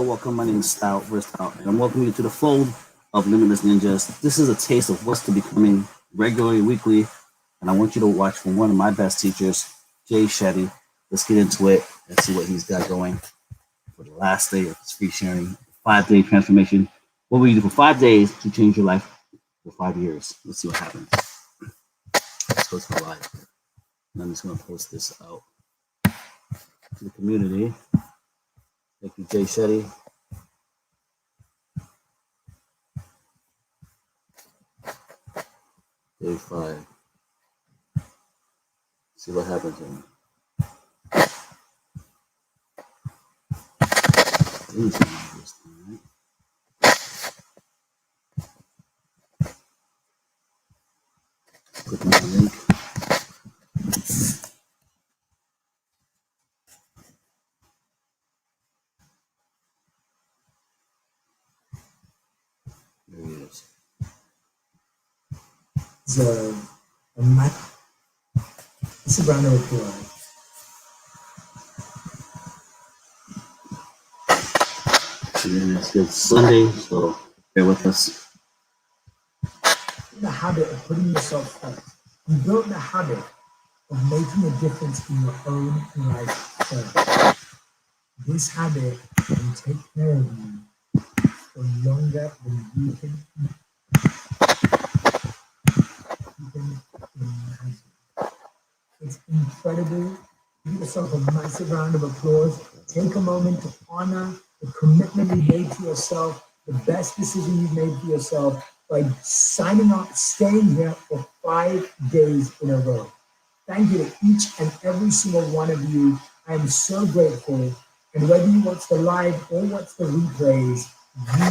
welcome. My name is Stout, and I'm welcoming you to the fold of Limitless N.I.N.J.A.S. This is a taste of what's to be coming regularly, weekly, and I want you to watch from one of my best teachers, Jay Shetty. Let's get into it and see what he's got going for the last day of his free sharing, 5-day transformation. What will you do for 5 days to change your life for 5 years? Let's see what happens. Let's go to the live. And I'm just going to post this out to the community. Thank you, Jay Shetty. Day 5. See what happens here. Click on the link. There he is. So, it's a round of applause. It's Sunday, so bear with us. The habit of putting yourself first. You built the habit of making a difference in your own life first. This habit can take care of you for longer than you can imagine. It's incredible. Give yourself a massive round of applause. Take a moment to honor the commitment you made to yourself, the best decision you've made for yourself by signing up, staying here for 5 days in a row. Thank you to each and every single one of you. I am so grateful. And whether you watch the live or watch the replays,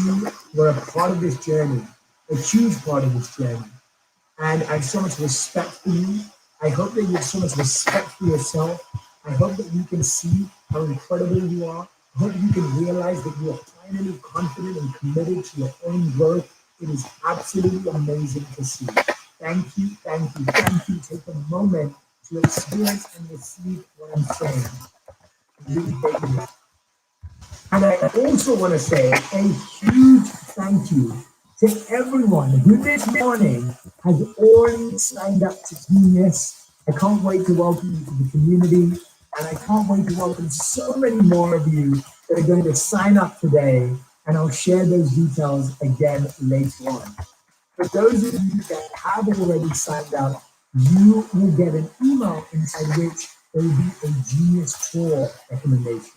you were a part of this journey, a huge part of this journey. And I have so much respect for you. I hope that you have so much respect for yourself. I hope that you can see how incredible you are. I hope you can realize that you are finally confident and committed to your own growth. It is absolutely amazing to see. Thank you, thank you, thank you. Take a moment to experience and receive what I'm saying. Really thank you. And I also want to say a huge thank you to everyone who this morning has already signed up to Genius. I can't wait to welcome you to the community, and I can't wait to welcome so many more of you that are going to sign up today, and I'll share those details again later on. For those of you that have already signed up, you will get an email inside which there will be a Genius Tour recommendation.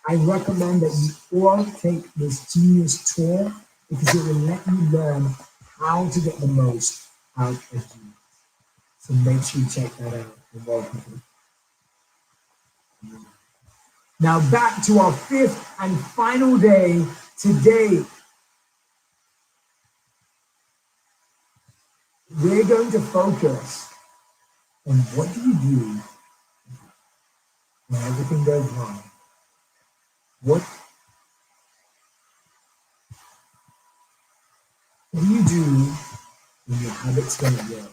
I recommend that you all take this Genius Tour because it will let you learn how to get the most out of Genius. So make sure you check that out. You're welcome. Now back to our 5th and final day today. We're going to focus on what do you do when everything goes wrong. What do you do when your habits don't work?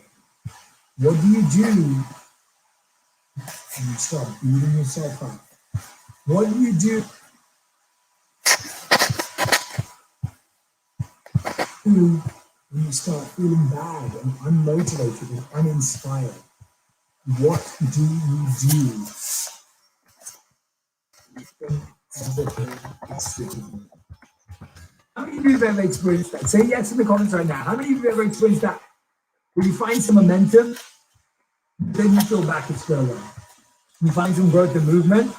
What do you do when you start beating yourself up? What do you do when you start feeling bad and unmotivated and uninspired? What do you do? How many of you have ever experienced that? Say yes in the comments right now. How many of you have ever experienced that? When you find some momentum, then you feel back at square one. You find some growth and movement,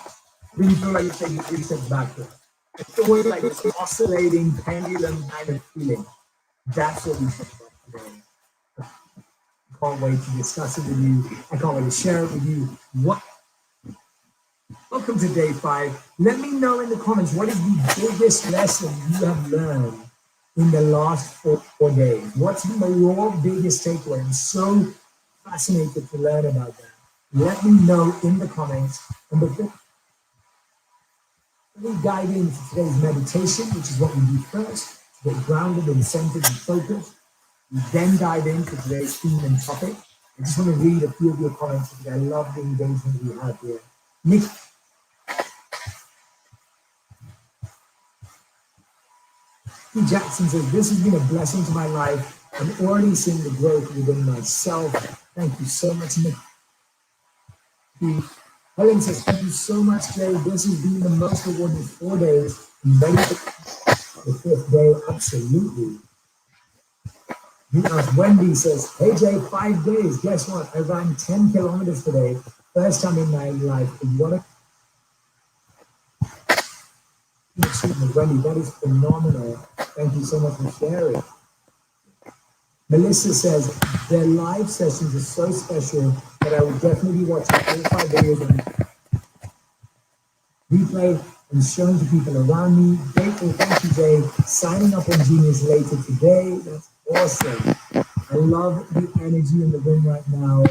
then you feel like you're taking 3 steps backward. It's always like this oscillating pendulum kind of feeling. That's what we talk about today. I can't wait to discuss it with you. I can't wait to share it with you. Welcome to day 5. Let me know in the comments, what is the biggest lesson you have learned in the last 4 days? What's been your biggest takeaway? I'm so fascinated to learn about that. Let me know in the comments. And before we dive into today's meditation, which is what we do first, to get grounded and centered and focused, we then dive into today's theme and topic. I just want to read a few of your comments because I love the engagement we have here. Nick, Jackson says, this has been a blessing to my life. I'm already seeing the growth within myself. Thank you so much, Nick. Helen says, thank you so much, Jay. This has been the most rewarding 4 days. I'm ready for the 5th day. Absolutely. Wendy says, hey, Jay, 5 days. Guess what? I ran 10 kilometers today. First time in my life. What a Wendy, that is phenomenal. Thank you so much for sharing. Melissa says, their live sessions are so special that I will definitely be watching all 5 videos on replay and showing to people around me. Grateful, thank you, Jay. Signing up on Genius later today. That's awesome. I love the energy in the room right now.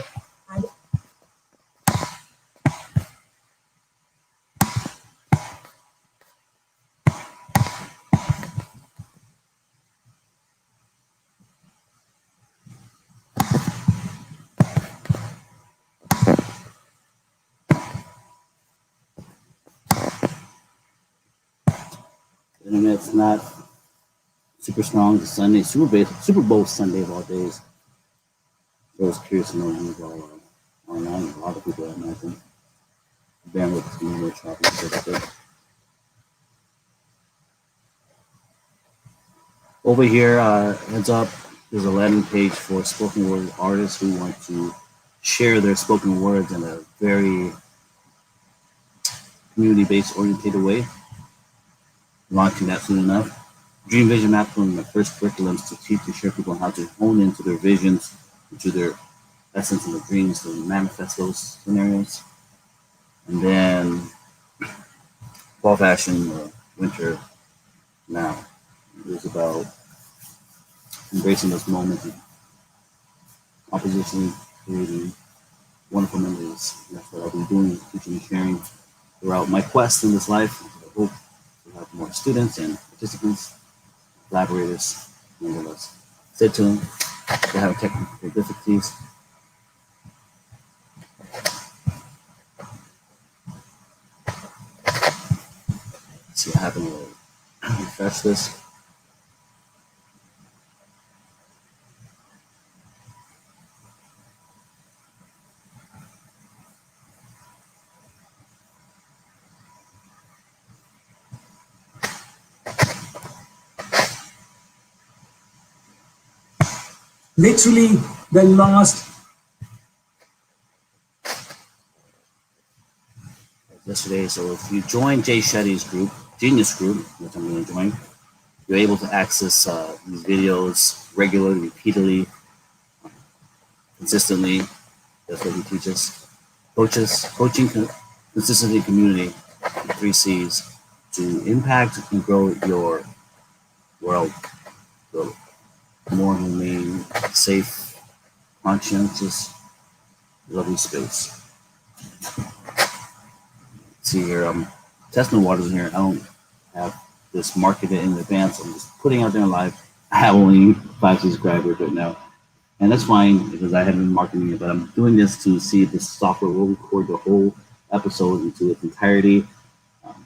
And The internet's not super strong. It's Sunday, Super Bowl Sunday of all days. So I was curious to know who's all online. A lot of people, I imagine. Bandwidth is being a little choppy. Over here, heads up, there's a landing page for spoken word artists who want to share their spoken words in a very community-based oriented way. Launching that soon enough. Dream Vision Map, one of the first curriculums to teach and share people how to hone into their visions, into their essence and their dreams, to manifest those scenarios. And then fall fashion, winter now. It was about embracing those moments of composition, creating wonderful memories. And that's what I've been doing, teaching and sharing throughout my quest in this life. I hope to have more students and participants, collaborators, nonetheless. Stay tuned. If you have technical difficulties, see what happened. Refresh this. literally the last Yesterday, so if you join Jay Shetty's group, Genius Group, which I'm going to join, you're able to access these videos regularly, repeatedly, consistently. That's what he teaches. Coaching, consistency, community, the 3 C's, to impact and grow your world. Grow more humane, safe, conscientious, loving space. See here, I'm testing the waters in here. I don't have this marketed in advance. I'm just putting out there in live. I have only 5 subscribers right now. And that's fine because I haven't been marketing it, but I'm doing this to see if this software will record the whole episode into its entirety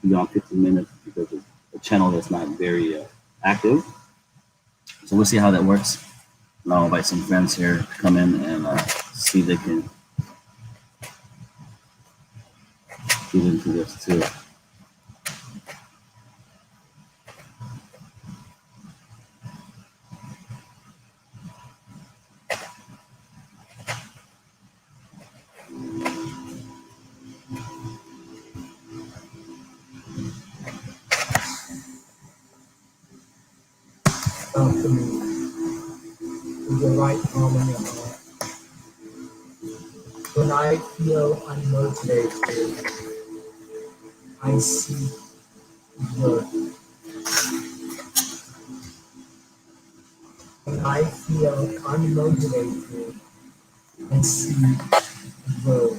beyond 15 minutes because it's a channel that's not very active. So we'll see how that works. And I'll invite some friends here to come in and see if they can get into this too. afternoon with your right arm on your heart. When I feel unmotivated, I seek growth. When I feel unmotivated, I seek growth.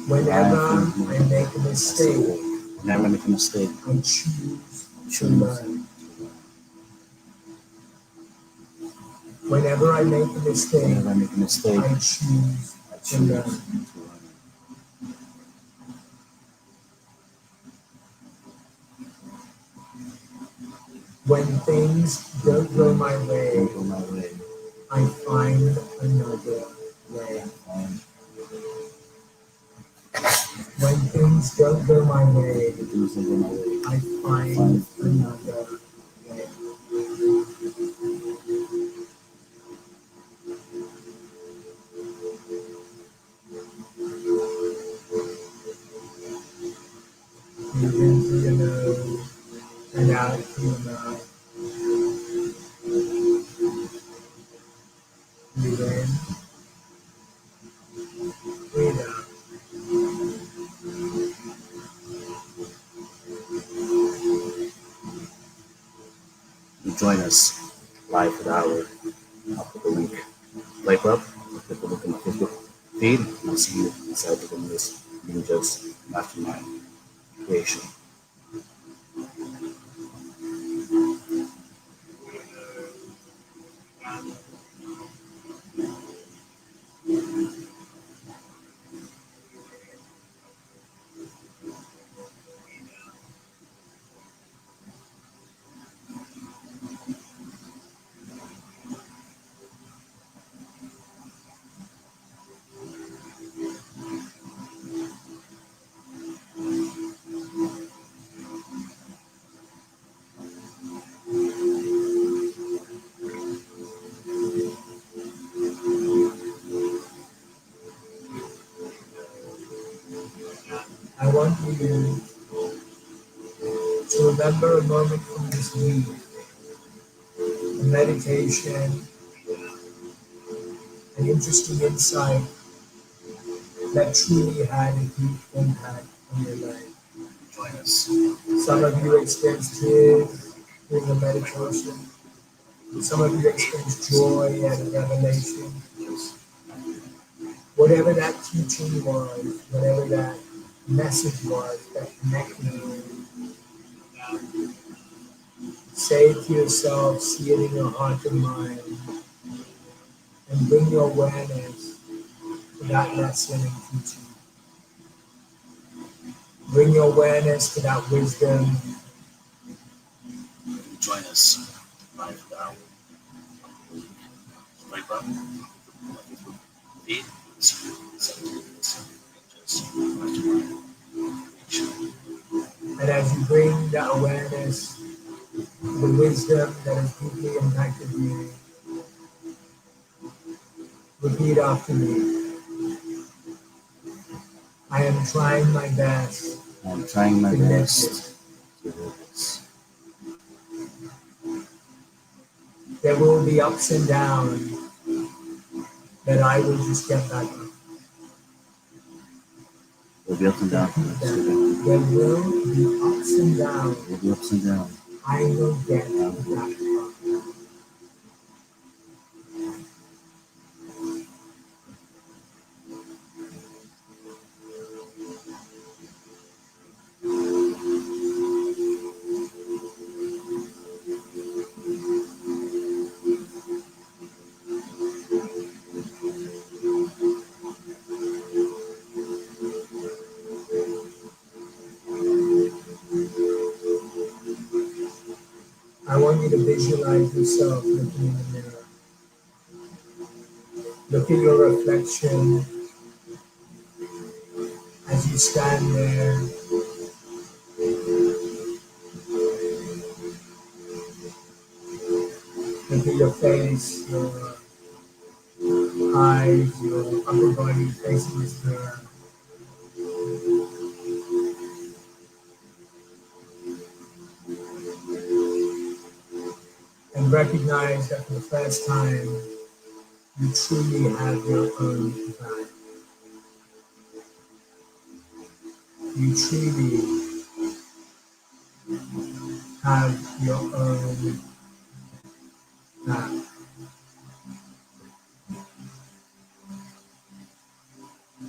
Whenever I make a mistake, I choose to learn. Whenever I make a mistake, I choose to learn. When things don't go my way, Go my way. I find another way. When things don't go my way, Things don't go my way. I find another way. Breathe in through your nose and out through your mouth. Breathe in, breathe out. You join us live for the hour. I'll put the link right up. I'll put the link in my Facebook feed. And I'll see you inside the Limitless N.I.N.J.A.S Mastermind creation. I want you to remember a moment from this week, a meditation, an interesting insight that truly had a deep impact on your life. Join us. Some of you experienced tears during the meditation. Some of you experienced joy and revelation. Whatever that teaching was, whatever that message was that connected you, say it to yourself, see it in your heart and mind, and bring your awareness to that lesson and teaching. Bring your awareness to that wisdom. Join us live for the hour. Right up. Feed. See you inside the Limitless N.I.N.J.A.S Mastermind creation. And as you bring that awareness, the wisdom that has deeply impacted you, repeat after me. I am trying my best I'm trying my to live best this. to live this. There will be ups and downs, but I will just get back up. There'll be ups and downs. There will be ups and downs. There'll be ups and downs. I will get back up. I want you to visualize yourself looking in the mirror. Look at your reflection as you stand there. Look at your face, your eyes, your upper body facing this mirror. And recognize that for the first time, you truly have your own path. You truly have your own path.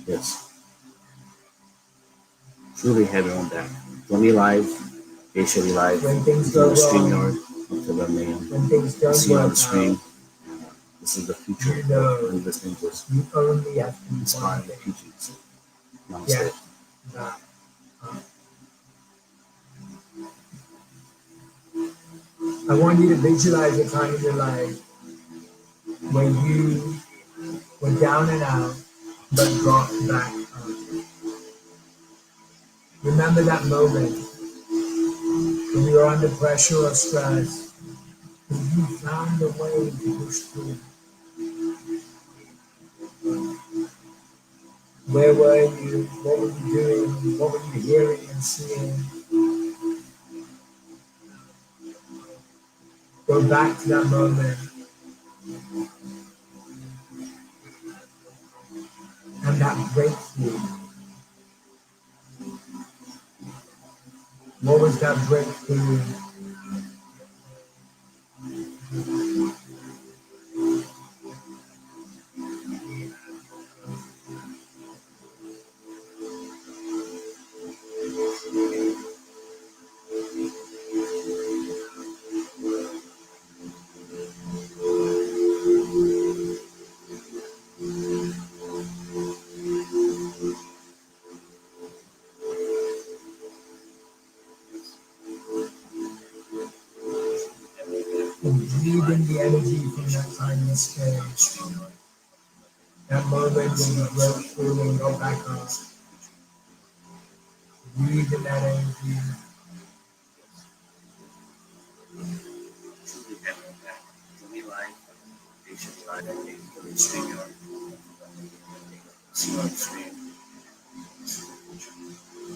Yes. Truly have your own back. Join me live. Patiently live. When things On go the StreamYard wrong, up to 11 a.m. when things don't See you on work the screen. out, This is the future you know of Limitless N.I.N.J.A.S you only have to do one inspiring thing. teachings. Namaste. Get back up. I want you to visualize a time in your life where you were down and out, but got back up. Remember that moment when you were under pressure or stress, and you found a way to push through. Where were you? What were you doing? What were you hearing and seeing? Go back to that moment and that breakthrough. What was that breakthrough? And breathe in the energy from that time and space. That moment when you broke through and got back up. Breathe in that energy.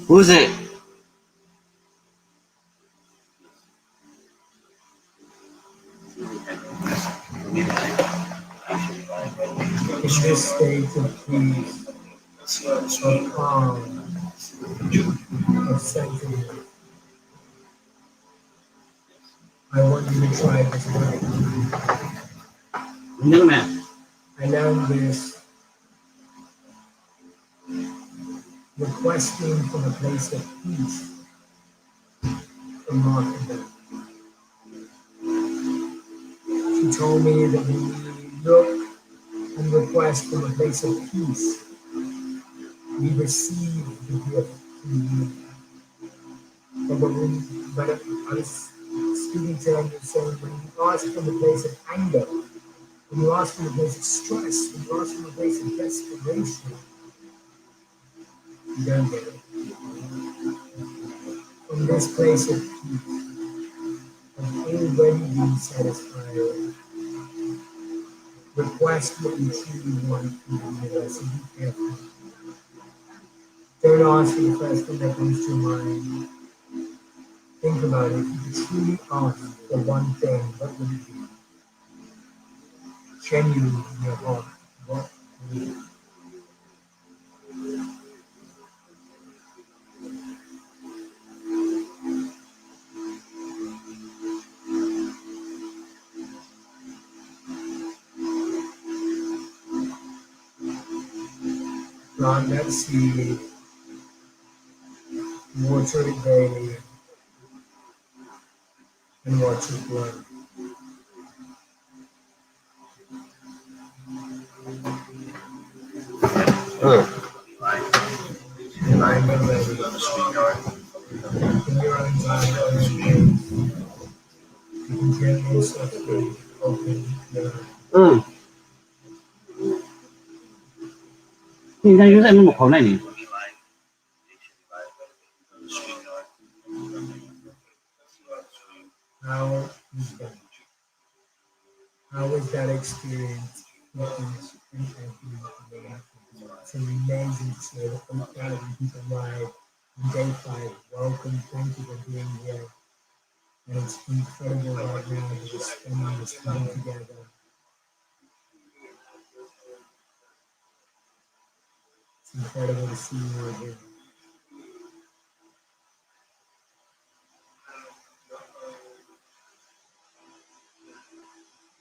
Who's it? In this state of peace, of calm, of centering, I want you to try this practice. No, man. I learned this requesting from a place of peace from Martha. She told me that when we look and request from a place of peace, we receive the gift from you. But I was speaking to them and saying, when you ask from a place of anger, when you ask from a place of stress, when you ask from a place of desperation, you don't get it. From this place of peace, of already being satisfied, request what you truly want from the universe and be careful. Don't ask for the first thing that comes to your mind. Think about it. If you could truly ask for one thing, what would it be? Genuinely in your heart, what would it be? Plant that seed, water it daily, and watch it grow. Mind and ready. In your own time, your own pace, you can gently and softly open your eyes. 你看，又在那么好那里。How is that? How was that experience with each and every day? It's amazing to see that 8,000 people live on day 5. Welcome, thank you for being here. And it's incredible right now that we're spending this time together. It's incredible to see you all here.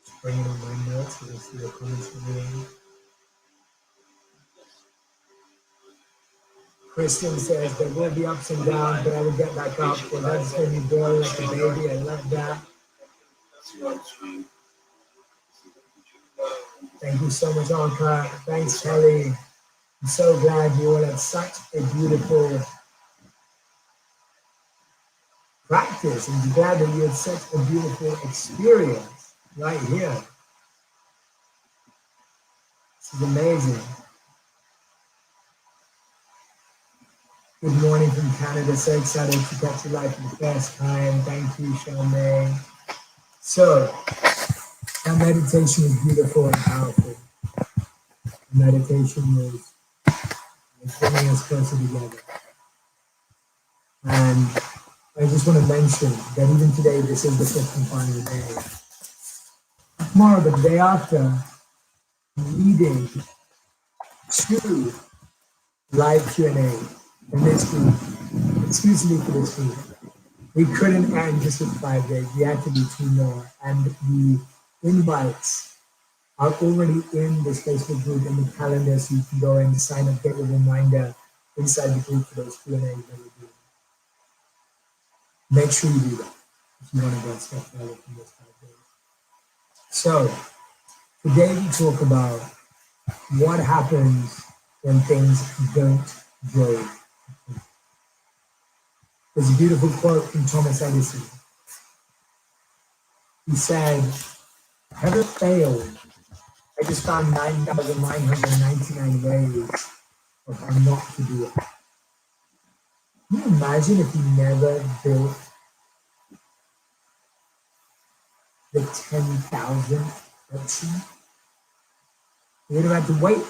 Just bringing on my notes so we'll see the comments from you. Christian says there will be ups and downs, but I will get back up. Well, that's when you grow like a baby. I love that. Thank you so much, Anka. Thanks, Kelly. I'm so glad you all had such a beautiful practice and glad that you had such a beautiful experience right here. This is amazing. Good morning from Canada. So excited to catch you live for the first time. Thank you, Charmaine. So, that meditation was beautiful and powerful. The meditation was bringing us closer together. And I just want to mention that even today, this is the fifth and final day. Tomorrow, the day after, I'm leading 2 live Q&A in this group, exclusively for this group. We couldn't end just with 5 days. We had to do 2 more. And the invites are already in this Facebook group in the calendar, so you can go and sign up, get a reminder inside the group for those Q&As that we're doing. Make sure you do that if you want to get stuff further from this 5 days. So, today we talk about what happens when things don't go. There's a beautiful quote from Thomas Edison. He said, "Ever failed? I just found 9,999 ways of how not to do it." Can you imagine if you never built the 10,000th option? You would have had to wait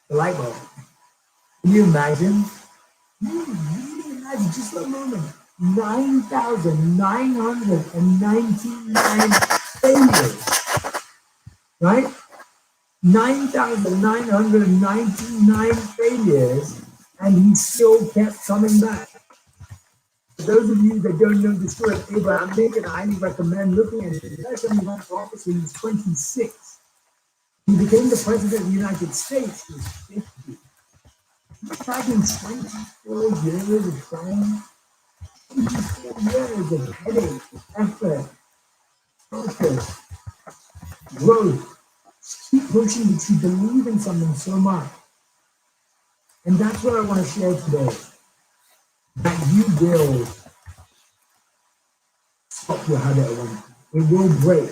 the light bulb. Can you imagine? Imagine just for a moment, 9,999 failures, right? 9,999 failures, and he still kept coming back. For those of you that don't know the story of Abraham Lincoln, I highly recommend looking at it. The first time he ran for office when he was 26. He became the president of the United States. He was 50. Back in 24 years of trying, 24 years of headache, effort, focus, growth. Just keep pushing because you believe in something so much. And that's what I want to share today. That you will stop your habit at one time. It will break.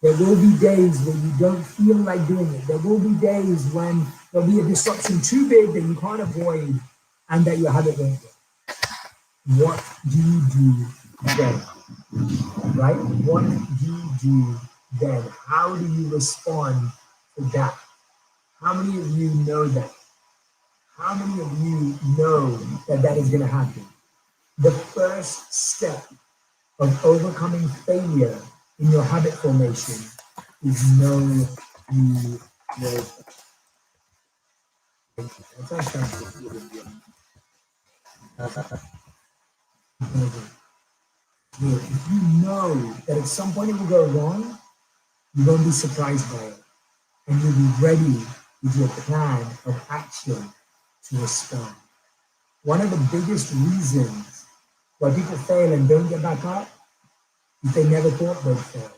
There will be days when you don't feel like doing it. There will be days when there'll be a disruption too big that you can't avoid and that your habit won't break. What do you do then? Right? What do you do then? How do you respond to that? How many of you know that? How many of you know that that is going to happen? The first step of overcoming failure in your habit formation is know you know. If you know that at some point it will go wrong, you won't be surprised by it. And you'll be ready with your plan of action to respond. One of the biggest reasons why people fail and don't get back up is they never thought they'd fail.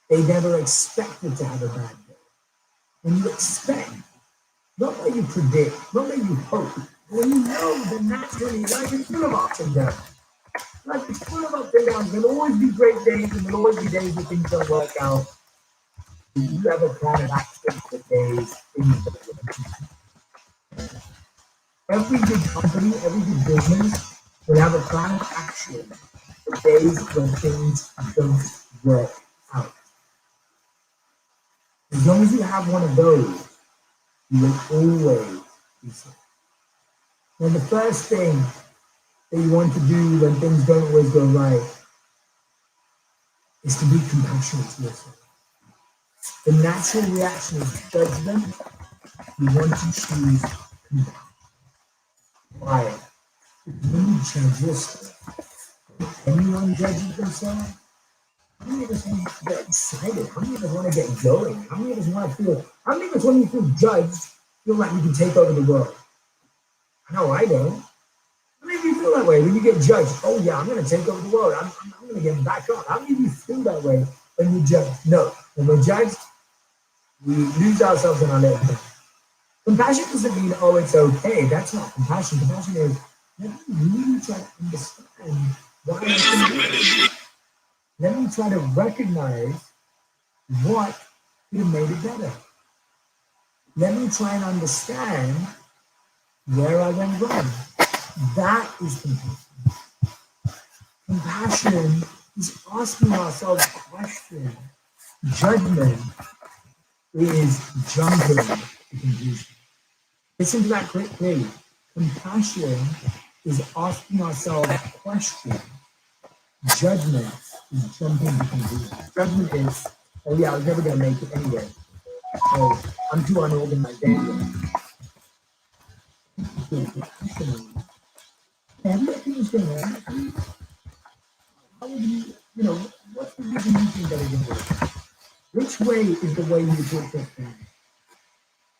They never expected to have a bad day. When you expect, not what you predict, not what you hope, when you know that naturally life is full of ups and downs. Life is full of ups and downs. There'll always be great days and there'll always be days where things don't work out. You have a plan of action for days things don't work out. Every good company, every good business will have a plan of action for days when things don't work out. As long as you have one of those, you will always be safe. Now, the first thing that you want to do when things don't always go right is to be compassionate to yourself. The natural reaction is judgment. You want to choose compassion. Why? When you judge yourself, anyone judges themselves, how many of us want to get excited? How many of us want to get going? How many of us want to feel, how many of us when you feel judged, feel like you can take over the world? I know I don't. How many of you feel that way when you get judged? Oh yeah, I'm going to take over the world. I'm going to get back up. How many of you feel that way when you judge? No. When we're judged, we lose ourselves in our little thing. Compassion doesn't mean, oh, it's okay. That's not compassion. Compassion is, let me really try to understand why I can do it. Let me try to recognize what could have made it better. Let me try and understand where I went wrong. That is compassion. Compassion is asking ourselves questions. Judgment is jumping to conclusion. Listen to that clearly. Compassion is asking ourselves questions. Judgment is jumping to conclusion. Judgment is, oh yeah, I was never going to make it anyway. Oh, I'm too unorganized anyway. Compassion. Everything is going to happen. How would you, what's the reason you think that it didn't work? Which way is the way you talk to a friend?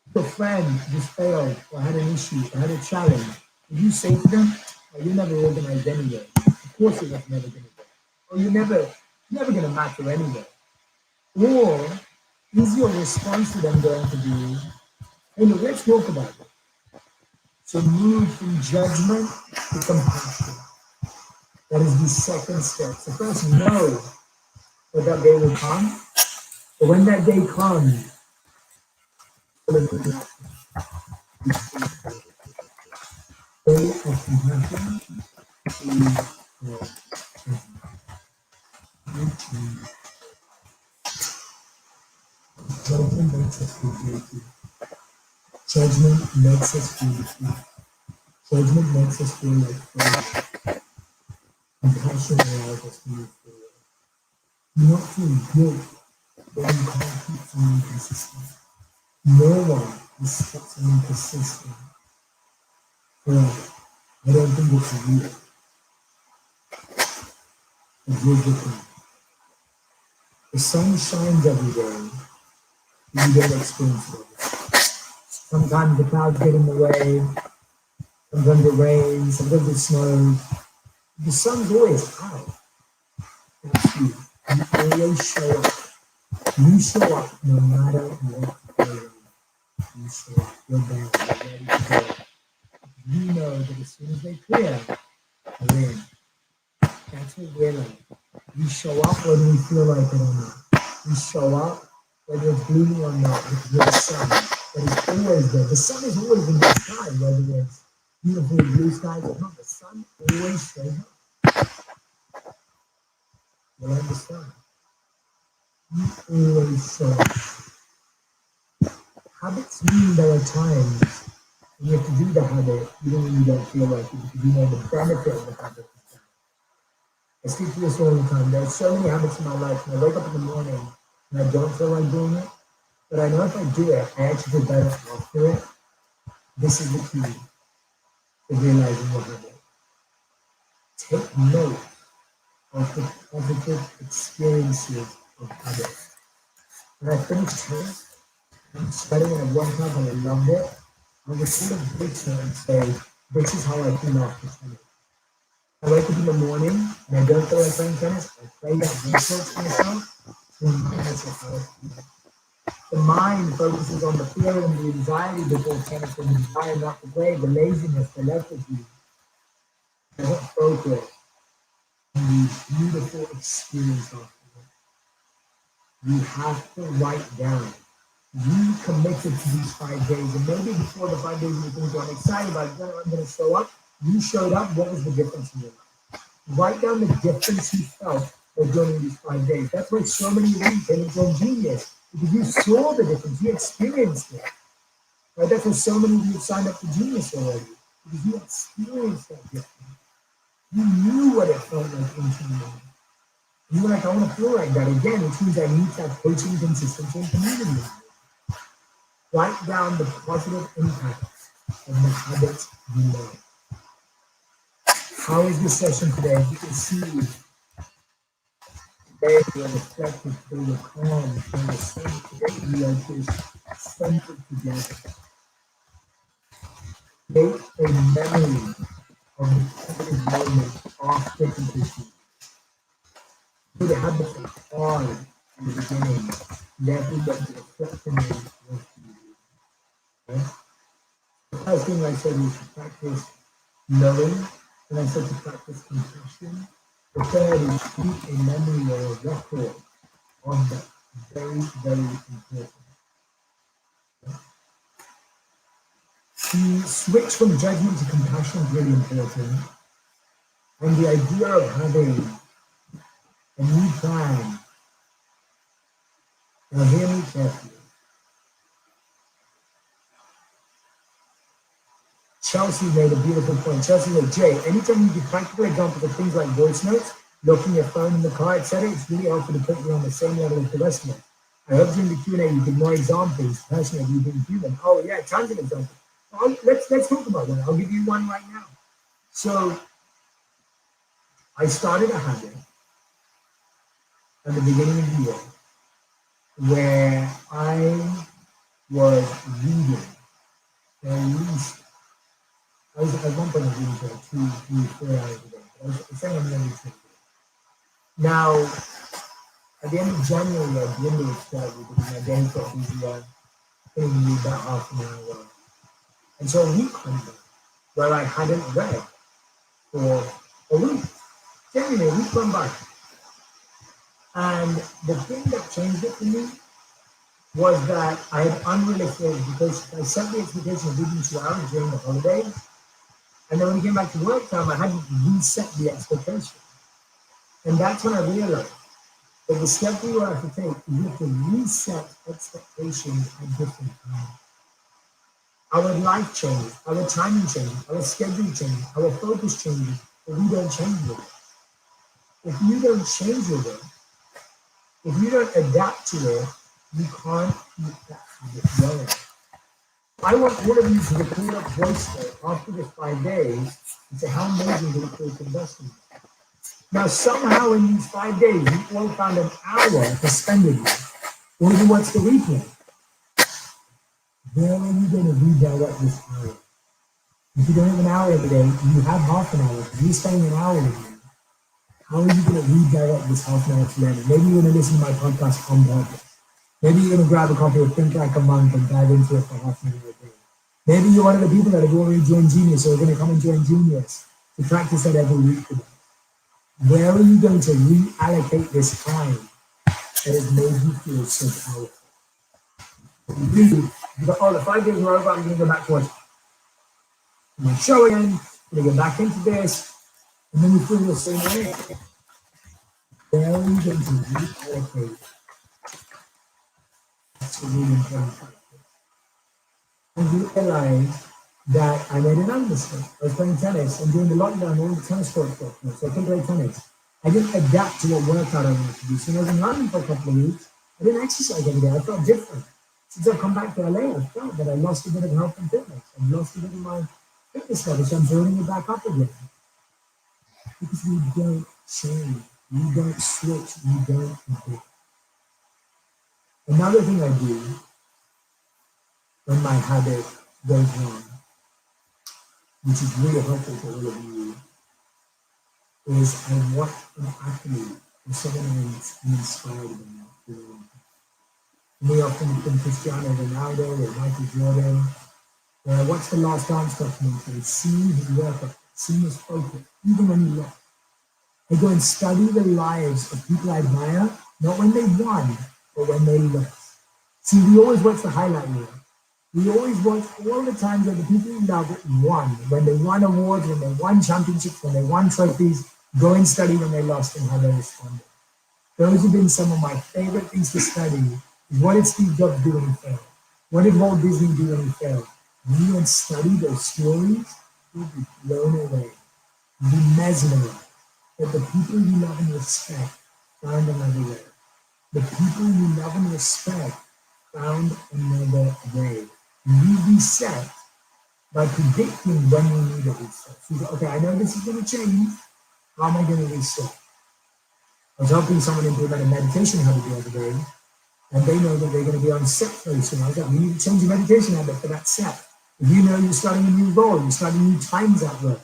If a friend just failed or had an issue or had a challenge, would you say to them, oh, you're never organized anyway. Of course it was never going to work. Or you're never going to matter anyway. Or is your response to them going to be, hey, look, let's talk about it. So move from judgment to compassion. That is the second step. So first, know that that day will come. But when that day comes, day of compassion judgment makes us feel guilty. Judgment makes us feel defeated. Judgment makes us feel like failure. Compassion allows us to move forward. Do not feel guilt when you can't keep someone consistent. No one is someone consistent. Well, I don't think it's real. But here's the thing. The sun shines every day, and you don't experience it every day. Sometimes the clouds get in the way, sometimes it rains, sometimes it snows. The sun's always out. That's you. You always show up. You show up no matter what you're in. You show up. You're there. You're ready to go. You know that as soon as they clear, you're in. That's what we're like. We show up whether we feel like it or not. We show up whether it's gloomy or not because we're the sun that is always there. The sun is always in the sky, whether it's beautiful blue skies or not. The sun always shows up. You'll understand. You always show up. Habits mean there are times when you have to do the habit even when you don't feel like it because you know the benefit of the habit. I speak to this all the time. There are so many habits in my life. When I wake up in the morning and I don't feel like doing it, but I know if I do it, I actually feel better after it. This is the key to realizing your habit. Take note of the positive experiences of habits. When I finished tennis, I'm studying at one time and I loved it. I would sort of picture and say, this is how I feel after tennis. I wake up in the morning and I don't feel like playing tennis. I play that research to myself to remind myself how I feel. The mind focuses on the fear and the anxiety before tennis and the desire not to play, the laziness, the lethargy. It doesn't focus on the beautiful experience of it. You have to write down. You committed to these 5 days, and maybe before the 5 days you think, I'm excited about it, I'm going to show up. You showed up. What was the difference in your life? Write down the difference you felt during these 5 days. That's why so many women came into genius, because you saw the difference, you experienced it. Right? That's why so many of you have signed up for Genius already, because you experienced that difference. You knew what it felt like internally. You were like, I want to feel like that again, which means I need to have coaching, consistency, and community. Write down the positive impact of the habits you know. How is this session today? You can see today we are reflective, today we're calm, today we're safe, today we are just centered together. Make a memory of the positive moment after completion. So the habits are hard in the beginning, therefore you have to reflect on what you do. Okay? The first thing I said was to practice knowing, and I said to practice compassion. The third is keep a memory or a record of that. Very, very important. The switch from judgment to compassion is really important. And the idea of having a new plan. Now hear me carefully. Chelsea made a beautiful point. Chelsea said, Jay, anytime you give practical examples of things like voice notes, locking your phone in the car, etc., it's really helpful to put you on the same level as the rest of us. I hope during the Q&A you give more examples, personally, of you being human. Oh yeah, tons of examples. Let's talk about one. I'll give you one right now. So I started a habit at the beginning of the year where I was reading at least, I was at one point I was reading for like 2, 3, 4 hours a day. I was saying I'm going to now, at the end of January, I dwindled it slightly because my days got busier, putting me about half an hour. And so a week went by where I hadn't read for a week. Genuinely, a week went by. And the thing that changed it for me was that I had unrealistic because I set the expectation of reading 2 hours during the holidays. And then when it came back to work time, I had to reset the expectation. And that's when I realized that the step we have to take is we have to reset expectations at different times. Our life changes, our timing changes, our schedule changes, our focus changes, but we don't change with it. If you don't change with it, if you don't adapt to it, you can't keep that habit going. I want all of you to record a voice note after the 5 days and say how amazing the recruit investment. Now, somehow in these 5 days, you all found an hour to spend with you. Or you watch the replay. Where are you going to redirect this hour? If you don't have an hour every day, you have half an hour. If you're spending an hour with me, how are you going to redirect this half an hour to learning? Maybe you're going to listen to my podcast on purpose. Maybe you're going to grab a copy of Think Like a Monk and dive into it for half an hour a day. Maybe you're one of the people that have already joined Genius or are going to come and join Genius to practice that every week with us. Where are you going to reallocate this time that has made you feel so powerful? You go, oh, the 5 days are over, I'm going to go back to watch my show again, I'm going to get back into this, and then you feel the same way. Where are you going to reallocate? That's a really important factor. And you realize that I made another mistake. I was playing tennis, and during the lockdown, all the tennis courts got closed, so I couldn't play tennis. I didn't adapt to what workout I wanted to do. So when I was in London for a couple of weeks, I didn't exercise every day. I felt different. Since I've come back to LA, I felt that I lost a bit of health and fitness. I've lost a bit of my fitness level, so I'm building it back up again. Because we don't change. We don't switch. We don't adapt. Another thing I do when my habit goes wrong, which is really helpful for all of you, is I watch an athlete or someone I'm inspired by. We often think Cristiano Ronaldo or Michael Jordan. When I watch the Last Dance documentary, seeing his workout, seeing his focus, even when he lost, I go and study the lives of people I admire, not when they won, but when they lost. See, we always watch the highlight reel. We always watch all the times that the people we love won. When they won awards, when they won championships, when they won trophies, go and study when they lost and how they responded. Those have been some of my favorite things to study. What did Steve Jobs do when he failed? What did Walt Disney do when he failed? When you and study those stories, you'll be blown away. You'll be mesmerized that the people you love and respect found another way. The people you love and respect found another way. You reset by predicting when you need a reset. So you go, okay, I know this is going to change. How am I going to reset? I was helping someone implement a meditation habit the other day, and they know that they're going to be on set very soon. I was like, you need to change your meditation habit for that set. If you know you're starting a new role, you're starting new times at work,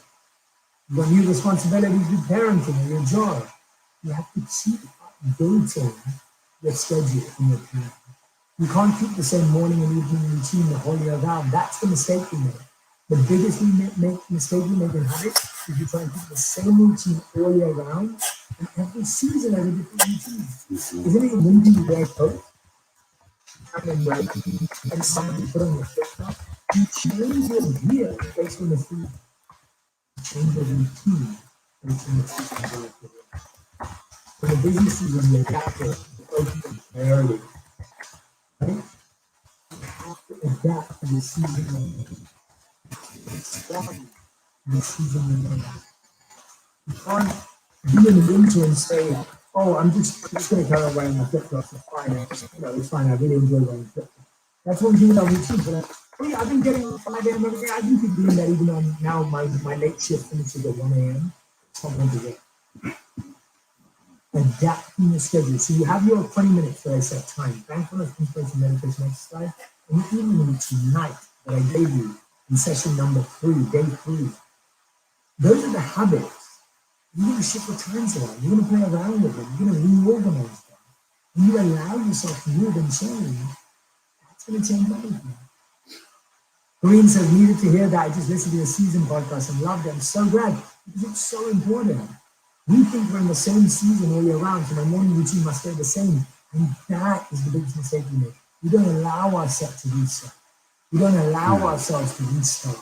you've got new responsibilities with parenting or your job, you have to keep updating your schedule in your plan. You can't keep the same morning and evening routine the whole year round. That's the mistake we make. The biggest mistake we make in habits if you try and keep the same routine all year round, and every season has a different routine. Isn't it windy you wear coats? And then wear and summer you put on your flip flop? You change your gear based on the season. You change your routine based on the season. For the busy season, you adapt your focus and priority. Right? You have to adapt to the season. Respond to the season you're in. You can't be in the winter and say, "Oh, I'm just going to carry on wearing my flip flops. It's fine. It's fine. I really enjoy wearing flip flops." That's what we do in our routine. But oh yeah, I've been getting up 5 a.m. every day. I can keep doing that even on now. My late shift finishes at 1 a.m. Something to get. Adapting the schedule. So you have your 20 minutes for a set time. Thankfulness, inspiration, meditation, exercise, and the evening tonight that I gave you in session number 3, day 3. Those are the habits. You're going to shift the times around. You're going to play around with them. You're going to reorganize them. When you allow yourself to move and change, that's going to change everything. Green says, needed to hear that. I just listened to your season podcast and loved it. I'm so glad because it's so important. We think we're in the same season all year round, so my morning routine must stay the same. And that is the biggest mistake we make. We don't allow ourselves to reset. We don't allow ourselves to restart.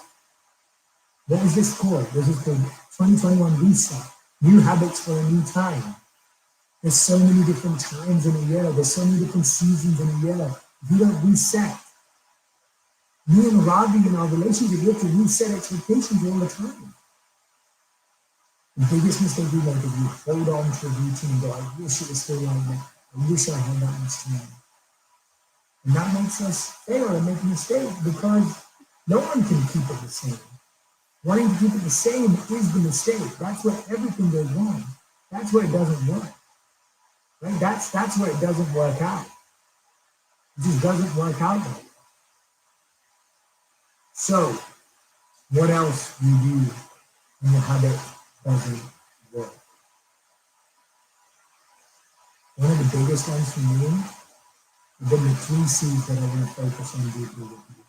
What was this called? This is called 2021 Reset. New habits for a new time. There's so many different times in a year. There's so many different seasons in a year. If you don't reset, me and Ravi in our relationship, we have to reset expectations all the time. The biggest mistake we make is we hold on to a routine and go, I wish it was still like that. I wish I had that much time. And that makes us fail and make a mistake because no one can keep it the same. Wanting to keep it the same is the mistake. That's where everything goes wrong. That's where it doesn't work. Right? That's where it doesn't work out. It just doesn't work out that way. So, what else do you do when your habit doesn't work? One of the biggest ones for me have been the 3 C's that I want to focus on deeply with you.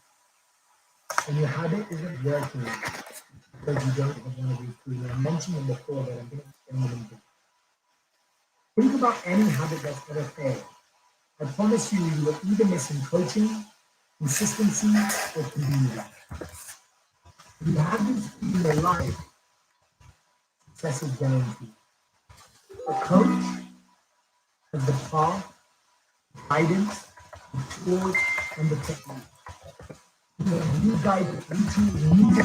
When your habit isn't working because you don't have one of these 3, I mentioned them before, but I'm going to explain them again. Think about any habit that's ever failed. I promise you, you will either miss in coaching, consistency, or community. If you have these in your life, success is guaranteed. A coach has the path, guidance, the tools, and the technique. You guide the routine, you need to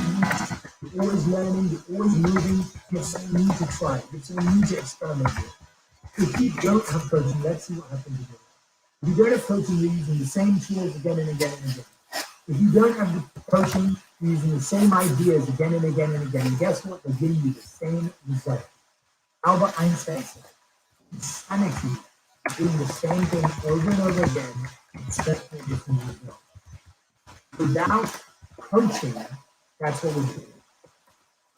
you're always learning, you're always moving, you're saying you need to try, you're saying you need to experiment with. If you don't have coaching, let's see what happens again. If you don't have coaching, you're using the same tools again and again and again. If you don't have the coaching, you're using the same ideas again and again and again. And guess what? They're giving you the same result. Albert Einstein said, insanity is doing the same thing over and over again, expecting a different result. Without coaching, that's what we do.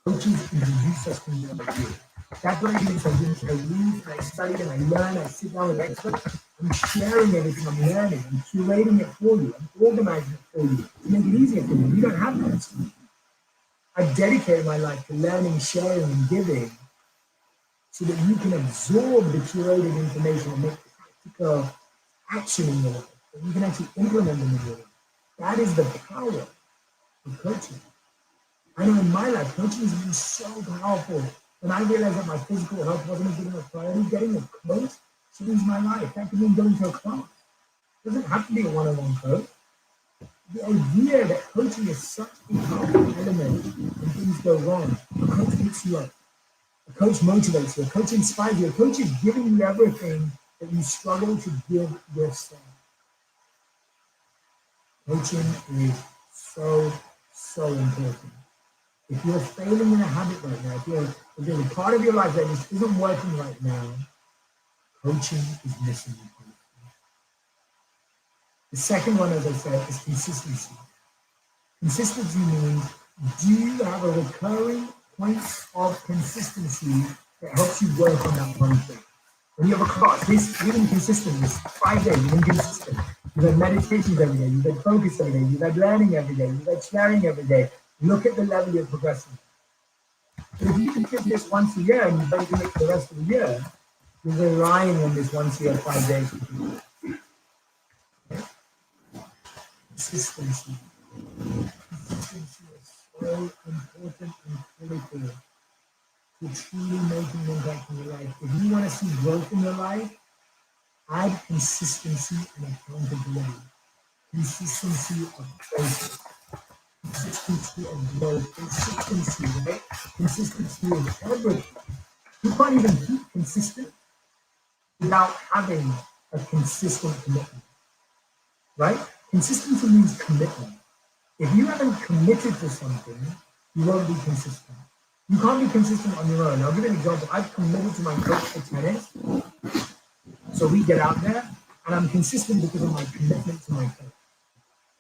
Coaches introduce us to new ideas. That's what I do. I read, I study, and I learn. I sit down with experts. I'm sharing everything I'm learning. I'm curating it for you. I'm organizing it for you to make it easier for you. You don't have that. I've dedicated my life to learning, sharing, and giving so that you can absorb the curated information and make practical action in your life. That you can actually implement them in your life. That is the power of coaching. I know in my life, coaching has been so powerful. When I realized that my physical health wasn't a good enough priority, getting a coach changed my life. That could mean going to a class. It doesn't have to be a one-on-one coach. The idea that coaching is such a powerful element when things go wrong. A coach picks you up. A coach motivates you. A coach inspires you. A coach is giving you everything that you struggle to give yourself. Coaching is so important. If you're failing in a habit right now, if there's a part of your life that just isn't working right now, coaching is missing. The second one, as I said, is consistency. Consistency means, do you have a recurring point of consistency that helps you work on that one thing? When you have a class, you've been consistent, this 5 days, you've been consistent. You've had meditations every day, you've had focus every day, you've had learning every day, you've had sharing every day. Look at the level you're progressing. If you can hit this once a year and you don't do it for the rest of the year, you're relying on this once a year, 5 days. Consistency. Consistency is so important and critical to truly making an impact in your life. If you want to see growth in your life, add consistency and accountability. Consistency of focus. Consistency of growth. Consistency, right? Consistency is everything. You can't even keep consistent without having a consistent commitment, right? Consistency means commitment. If you haven't committed to something, you won't be consistent. You can't be consistent on your own. I'll give you an example. I've committed to my coach for tennis. So we get out there, and I'm consistent because of my commitment to my coach.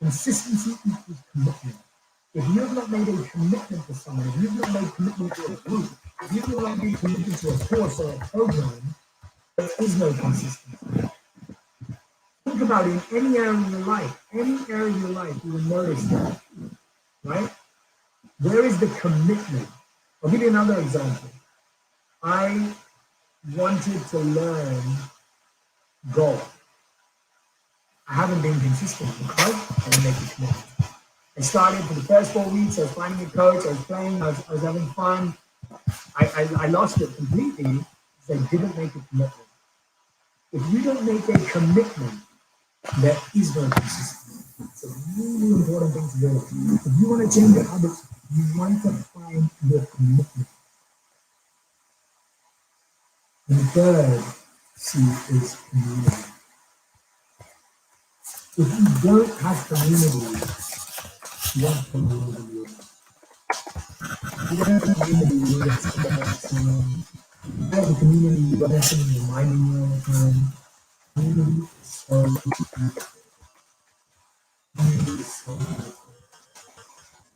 Consistency equals commitment. If you have not made a commitment to someone, if you've not made a commitment to a group, if you've not made a commitment to a course or a program, there is no consistency. Think about it in any area of your life. Any area of your life, you will notice that, right? Where is the commitment? I'll give you another example. I wanted to learn golf. I haven't been consistent because I didn't make a commitment. I started for the first 4 weeks, I was finding a coach, I was playing, I was having fun. I lost it completely because I didn't make a commitment. If you don't make a commitment, there is no consistency. It's a really important thing to do. If you want to change your habits, you want to find your commitment. And the third C is community. If you don't have community, what community is? You don't have a community, you have someone else. You have a community, you have someone reminding you all the time. Community is so important. Community is so important.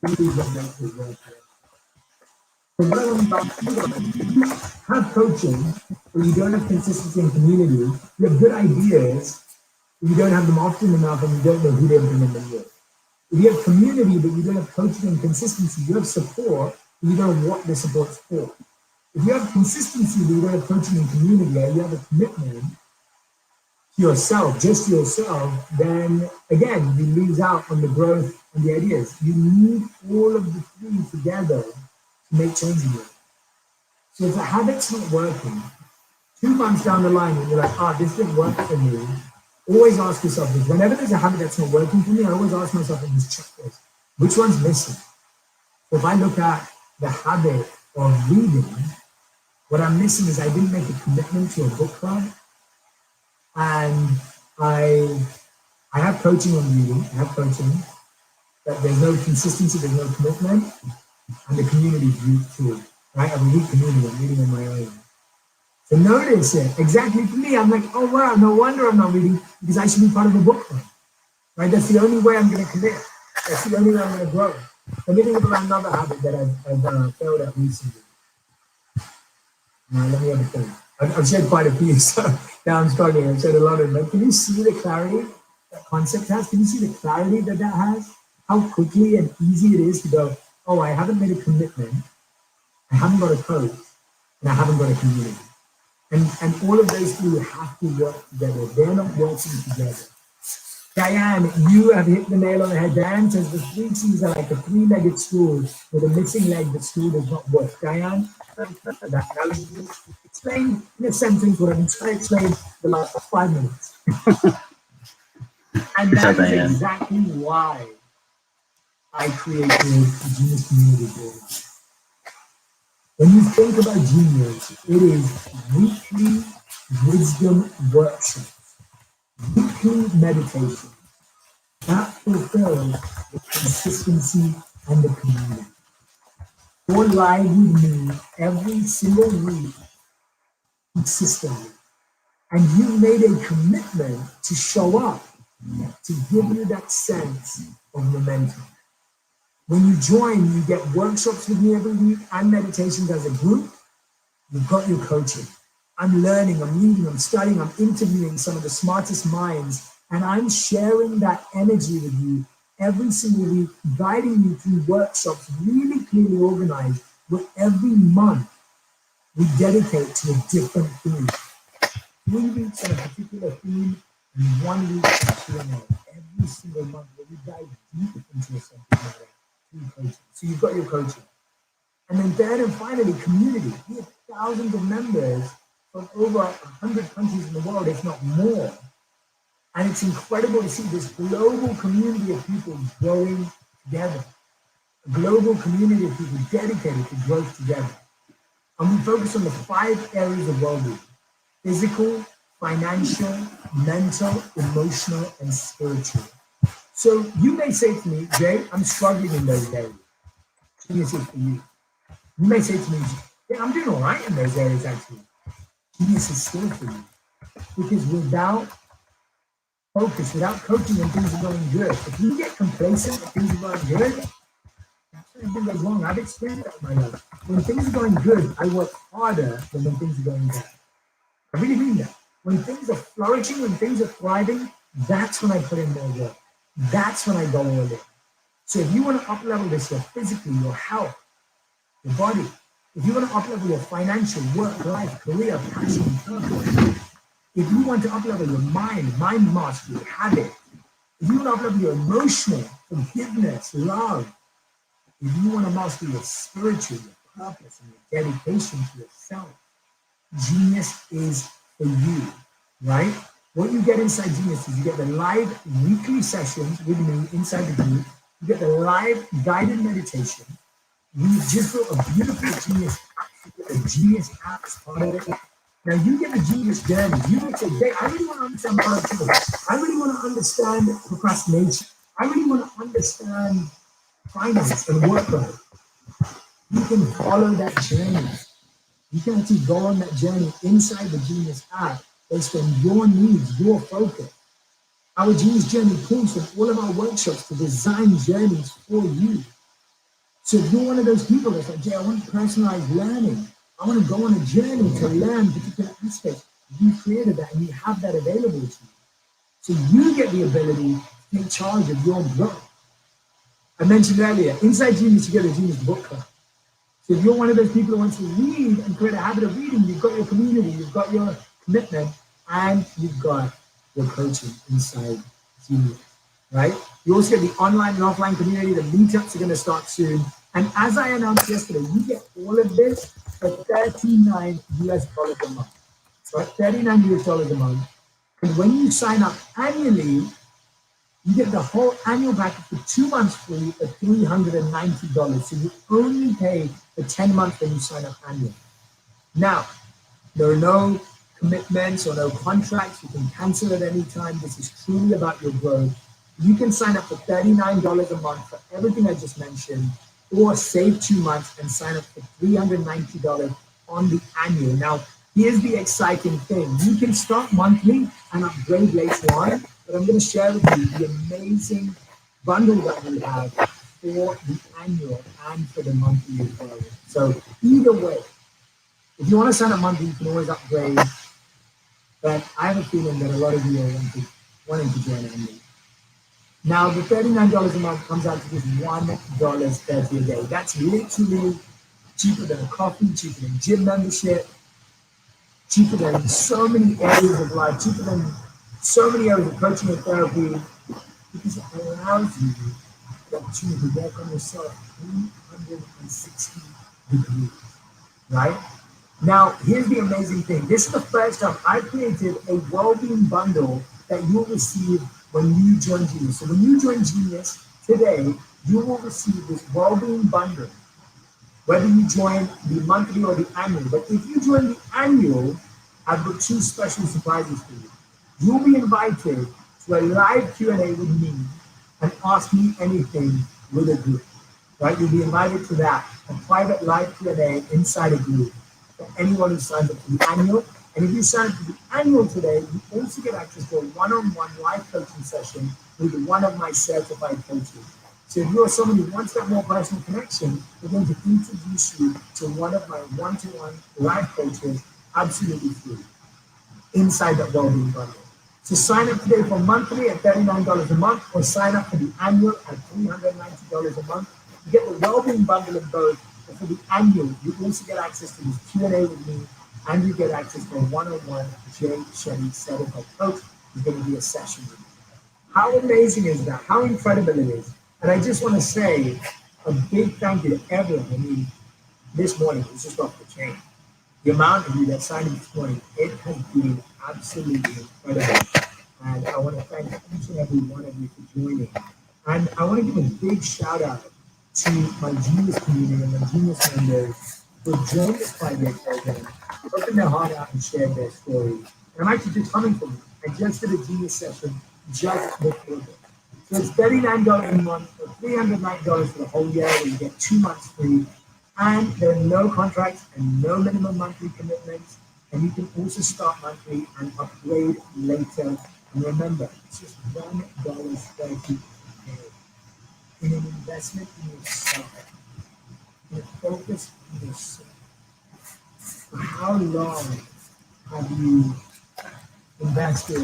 Community is what makes it work. So what I want to talk to you about, if you have coaching, or you don't have consistency in community, you have good ideas, but you don't have them often enough, and you don't know who to implement them with. If you have community, but you don't have coaching and consistency, you have support, but you don't know what the support's for. If you have consistency, but you don't have coaching and community, or you have a commitment to yourself, just to yourself, then again, you lose out on the growth and the ideas. You need all of the three together to make change in it. So if the habit's not working, 2 months down the line, and you're like, this didn't work for me, always ask yourself this. Whenever there's a habit that's not working for me, I always ask myself in this checklist, which one's missing? So if I look at the habit of reading, what I'm missing is I didn't make a commitment to a book club, and I have coaching on reading, I have coaching, but there's no consistency, there's no commitment, and the community is weak too, right? I'm a weak community, I'm reading on my own. So notice it, exactly for me, I'm like, oh wow, no wonder I'm not reading, because I should be part of a book club, right? That's the only way I'm going to commit. That's the only way I'm going to grow. Let me think about another habit that I've failed at recently. Let me have a think. I've shared quite a few, so now I'm struggling. I've shared a lot of them. But can you see the clarity that concept has? Can you see the clarity that has? How quickly and easy it is to go, oh, I haven't made a commitment, I haven't got a coach, and I haven't got a community. And all of those three have to work together. They're not working together. Diane, you have hit the nail on the head. Diane says the 3 C's are like a 3-legged stool with a missing leg. The stool does not work. Diane, that analogy. Explain in a sentence what I've been trying to explain the last 5 minutes. And that is exactly why I created the Genius Community Board. When you think about Genius, it is weekly wisdom workshops, weekly meditation that fulfills the consistency and the community. Go live with me every single week consistently. And you made a commitment to show up, to give you that sense of momentum. When you join, you get workshops with me every week and meditations as a group. You've got your coaching. I'm learning, I'm reading, I'm studying, I'm interviewing some of the smartest minds, and I'm sharing that energy with you every single week, guiding you through workshops, really clearly organized, where every month we dedicate to a different theme. 3 weeks on a particular theme and 1 week on Q&A. Every single month where we dive deep into a subject matter through coaching. So you've got your coaching. And then third and finally, community. We have thousands of members from over 100 countries in the world, if not more. And it's incredible to see this global community of people growing together. A global community of people dedicated to growth together. And we focus on the 5 areas of well-being: physical, financial, mental, emotional, and spiritual. So you may say to me, Jay, I'm struggling in those areas. Genius is for you. You may say to me, yeah, I'm doing all right in those areas actually. Genius is still for you. Because without focus, without coaching when things are going good, if you get complacent when things are going good, something goes wrong. I've experienced that in my life. When things are going good, I work harder than when things are going bad. I really mean that. When things are flourishing, when things are thriving, that's when I put in more work. That's when I go all in. So if you want to up-level this, your physically, your health, your body, if you want to up-level your financial, work, life, career, passion, purpose, if you want to up-level your mind mastery, habit, if you want to up-level your emotional, forgiveness, love, if you want to master your spiritual, your purpose, and your dedication to yourself, Genius is for you, right? What you get inside Genius is you get the live weekly sessions with me inside the group. You get the live guided meditation. We just built a beautiful Genius app. You get the Genius app as part of it. Now you get the Genius journey. You may say, Dave, I really want to understand productivity. I really want to understand procrastination. I really want to understand finance and workload. You can follow that journey. You can actually go on that journey inside the Genius app based on your needs, your focus. Our Genius journey pulls from all of our workshops to design journeys for you. So if you're one of those people that's like, Jay, I want personalized learning. I want to go on a journey to learn particular aspects. You created that and you have that available to you. So you get the ability to take charge of your growth. I mentioned earlier, inside Genius, you get a Genius book club. So if you're one of those people who wants to read and create a habit of reading, you've got your community, you've got your commitment, and you've got your coaching inside Genius, right? You also get the online and offline community. The meetups are going to start soon. And as I announced yesterday, you get all of this for $39 a month. So $39 a month. And when you sign up annually, you get the whole annual package for 2 months free at $390. So you only pay for 10 months when you sign up annually. Now, there are no commitments or no contracts. You can cancel at any time. This is truly about your growth. You can sign up for $39 a month for everything I just mentioned, or save 2 months and sign up for $390 on the annual. Now, here's the exciting thing. You can start monthly and upgrade later on, but I'm going to share with you the amazing bundle that we have for the annual and for the monthly as well. So either way, if you want to sign up monthly, you can always upgrade. But I have a feeling that a lot of you are wanting to join annually. Now, the $39 a month comes out to just $1.30 a day. That's literally cheaper than a coffee, cheaper than gym membership, cheaper than so many areas of life, cheaper than so many areas of coaching and therapy, because it allows you the opportunity to work on yourself 360 degrees, right? Now, here's the amazing thing. This is the first time I've created a well-being bundle that you'll receive when you join Genius. So when you join Genius today, you will receive this well-being bundle, whether you join the monthly or the annual. But if you join the annual, I've got 2 special surprises for you. You'll be invited to a live Q&A with me and ask me anything with a group, right? You'll be invited to that, a private live Q&A inside a group for anyone who signs up for the annual. And if you sign up for the annual today, you also get access to a one-on-one live coaching session with one of my certified coaches. So if you're someone who wants that more personal connection, we're going to introduce you to one of my one-to-one live coaches absolutely free inside that well-being bundle. So sign up today for monthly at $39 a month, or sign up for the annual at $390 a month. You get the well-being bundle in both, But for the annual, you also get access to this Q&A with me, and you get access to a one-on-one Jay Shetty certified coach. It's going to be a session with me. How amazing is that? How incredible it is. And I just want to say a big thank you to everyone. I mean, this morning was just off the chain. The amount of you that signed up this morning, it has been absolutely incredible. And I want to thank each and every one of you for joining. And I want to give a big shout out to my Genius community and my Genius members who joined this 5-day program, opened their heart out and shared their story. And I'm actually just coming from you. I just did a Genius session just before this. So it's $39 a month or $309 for the whole year, where you get 2 months free. And there are no contracts and no minimum monthly commitments. And you can also start monthly and upgrade later. And remember, it's just $1.30 a day in an investment in yourself, in a focus on yourself. For how long have you invested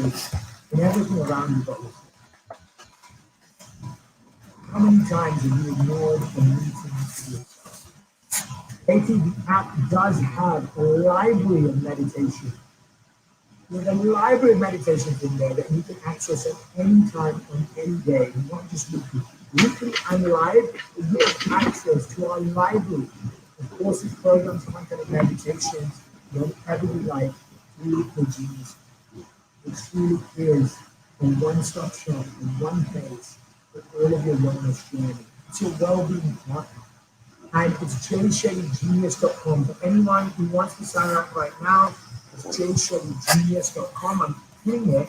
in everything around you but yourself? How many times have you ignored the meetings with yourself? The app does have a library of meditation. There's a library of meditations in there that you can access at any time on any day, not just weekly. Weekly and live, you have access to our library of courses, programs, content, and meditations whatever you like through the Genius. It truly is a one-stop shop in one place for all of your wellness journey. It's your well-being partner. And it's jayshettygenius.com. For anyone who wants to sign up right now, it's jayshettygenius.com. I'm putting it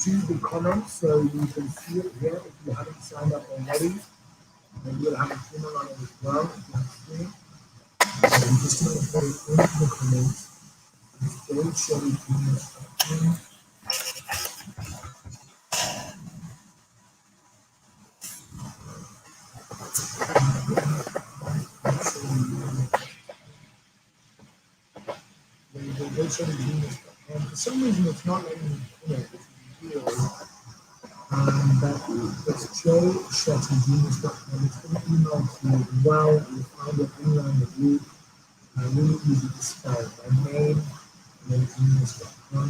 to the comments so you can see it here if you haven't signed up already. And you'll have a email on it as well if you haven't seen it. So I'm just going to put it into the comments. It's jayshettygenius.com. And for some reason, it's not letting me put it. But it's jayshettygenius.com. It's going to email to you as well. You'll find it anywhere in the group. Really easy to spell. My name and then genius.com.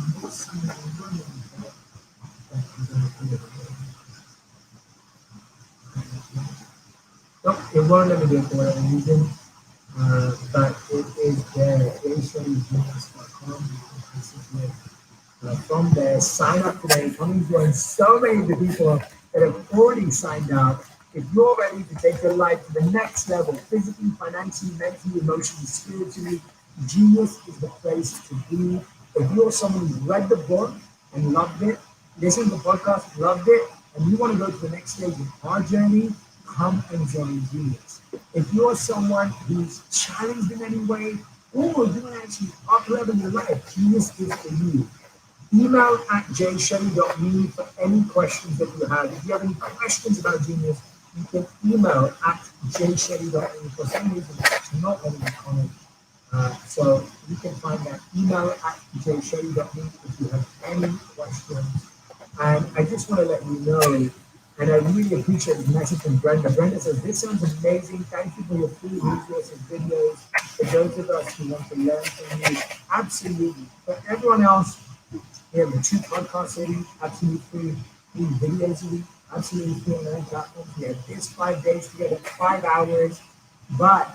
Nope, it won't let me do it for whatever reason. But it is there, jayshettygenius.com. From there, sign up today. Come and join so many of the people that have already signed up. If you're ready to take your life to the next level, physically, financially, mentally, emotionally, spiritually, Genius is the place to be. If you're someone who's read the book and loved it, listened to the podcast, loved it, and you want to go to the next stage in our journey, come and join Genius. If you're someone who's challenged in any way, or you want to actually up-level your life, Genius is for you. Email at jayshetty.me for any questions that you have. If you have any questions about Genius, you can email at jayshetty.me. For some reason, it's not letting me comment. So you can find that email at jayshetty.me if you have any questions. And I just want to let you know, and I really appreciate this message from Brenda. Brenda says, this sounds amazing. Thank you for your free resources, videos. For those of us who want to learn from you, absolutely. For everyone else, we have the 2 podcasts a week, absolutely free, 3 videos a week, absolutely free on our platforms. We have this 5 days together, 5 hours. But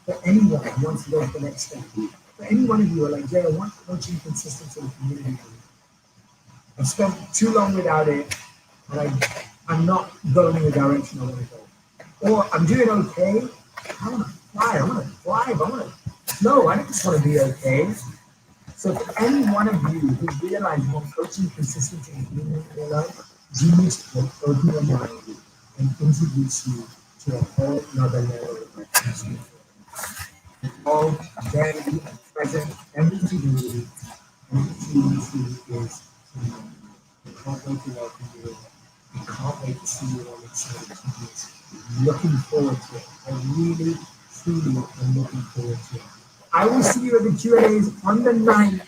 for anyone who wants to go to the next step, for any one of you who are like, Jay, I want coaching consistency in the community. I've spent too long without it, and I'm not going in the direction I want to go. Or I'm doing okay. I want to fly. I want to thrive. No, I don't just want to be okay. So for any one of you who realize you want coaching consistency in your life, Genius will open your mind and introduce you to a whole nother level of coaching. It's all very present, every community, and each community is I can't wait to welcome you. I can't wait to see you all excited to do this. Looking forward to it. I really, truly am looking forward to it. I will see you at the Q&As on the 9th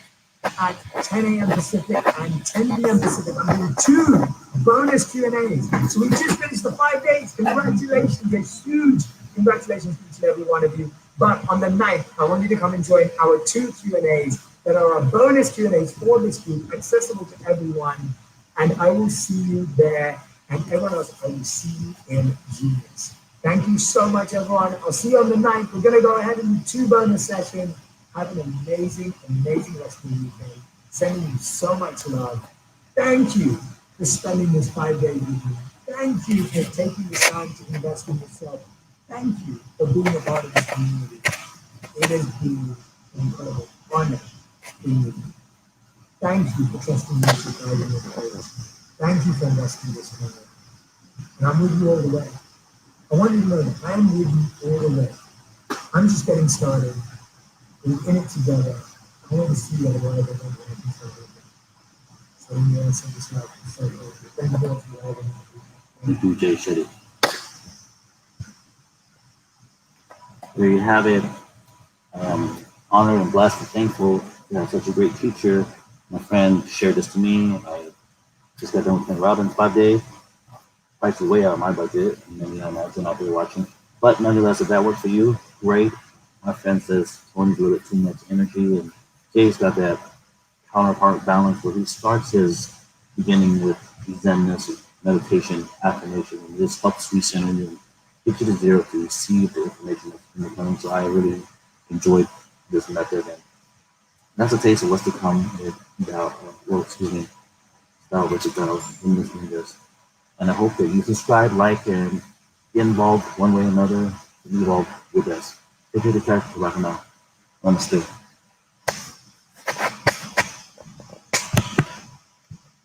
at 10 a.m. Pacific and 10 p.m. Pacific. I'm doing 2 bonus Q&As. So we just finished the 5 days. Congratulations. A huge Congratulations to each and every one of you. But on the 9th, I want you to come and join our 2 Q&As that are our bonus Q&As for this group, accessible to everyone. And I will see you there. And everyone else, I will see you in Genius. Thank you so much, everyone. I'll see you on the 9th. We're going to go ahead and do 2 bonus sessions. Have an amazing, amazing rest of the weekend. Sending you so much love. Thank you for spending this 5 days with me. Thank you for taking the time to invest in yourself. Thank you for being a part of this community. It has been an incredible honor being with you. Thank you for trusting me to guide in your prayers. Thank you for investing this time. And I'm with you all the way. I want you to know that I am with you all the way. I'm just getting started. We're in it together. I want to see you at a level that I'm working for. So yeah, so this life is so good. Thank you all for all the Thank you, Jay Shetty. There you have it. Honored and blessed and thankful to have such a great teacher. My friend shared this to me. I just got done with Ken Robbins 5 days. Price is way out of my budget, and then imagine out there watching. But nonetheless, if that works for you, great. My friend says Tony's a little bit too much energy, and Jay's got that counterpart balance where he starts his beginning with zenness, meditation, affirmation, and this helps recenter you and get you to zero to receive the information that's coming. So I really enjoyed this method, and that's a taste of what's to come with Style versus Style in this N.I.N.J.A.S. And I hope that you subscribe, like, and get involved one way or another to be involved with us. Take care of the character right now. Namaste.